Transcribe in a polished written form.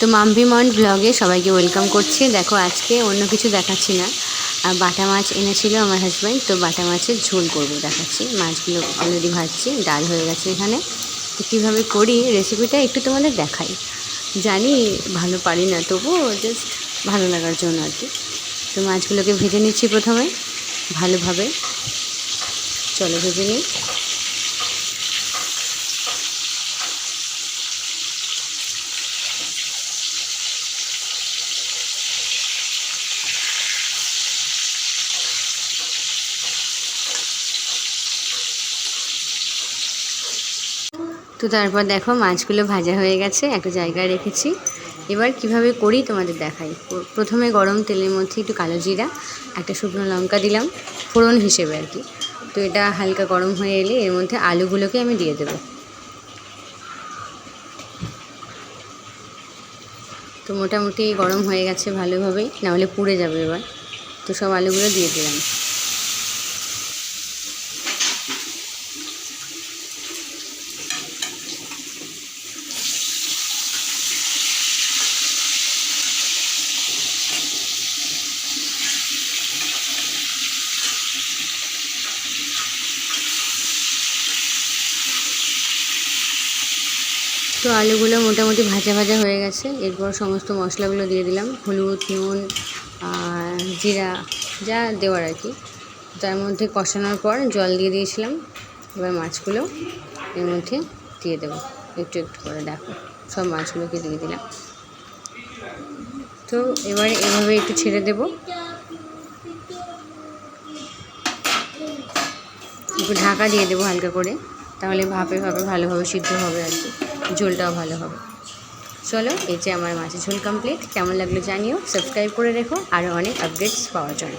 তো মাম্পি মাউন্ট ব্লগে সবাইকে ওয়েলকাম করছি। দেখো আজকে অন্য কিছু দেখাচ্ছি না, বাটা মাছ এনেছিল আমার হাজব্যান্ড, তো বাটা মাছের ঝোল করবো দেখাচ্ছি। মাছগুলো অলরেডি ভাজছি, ডাল হয়ে গেছে এখানে। তো কীভাবে করি রেসিপিটা একটু তোমাদের দেখাই। জানি ভালো পারি না, তবুও জাস্ট ভালো লাগার জন্য আর কি। তো মাছগুলোকে ভেজে নিচ্ছি প্রথমে ভালোভাবে। চলো ভেজে নিই। তো তারপর দেখো মাছগুলো ভাজা হয়ে গেছে, একটা জায়গায় রেখেছি। এবার কিভাবে করি তোমাদের দেখাই। প্রথমে গরম তেলের মধ্যে একটু কালো জিরা, একটা শুকনো লঙ্কা দিলাম ফোড়ন হিসেবে আর কি। তো এটা হালকা গরম হয়ে এলে এর মধ্যে আলুগুলোকে আমি দিয়ে দেবো। তো মোটামুটি গরম হয়ে গেছে ভালোভাবেই, নাহলে পুড়ে যাবে এবার। তো সব আলুগুলো দিয়ে দিলাম। তো আলুগুলো মোটামুটি ভাজা ভাজা হয়ে গেছে। এরপর সমস্ত মশলাগুলো দিয়ে দিলাম, হলুদ, নুন, জিরা, যা দেওয়ার আর কি। তার মধ্যে কষানোর পর জল দিয়ে দিয়েছিলাম। এবার মাছগুলো এর মধ্যে দিয়ে দেবো একটু একটু করে। দেখো সব মাছগুলোকে দিয়ে দিলাম। তো এবার এভাবে একটু ছেড়ে দেবো, একটু ঢাকা দিয়ে দেবো হালকা করে, তাহলে ভাপে ভাপে ভালোভাবে সিদ্ধ হবে আর কি, ঝোলটাও ভালো হবে। চলো, এই যে আমার মাছের ঝোল কমপ্লিট। কেমন লাগলো জানিও, সাবস্ক্রাইব করে রেখো আরও অনেক আপডেটস পাওয়ার জন্য।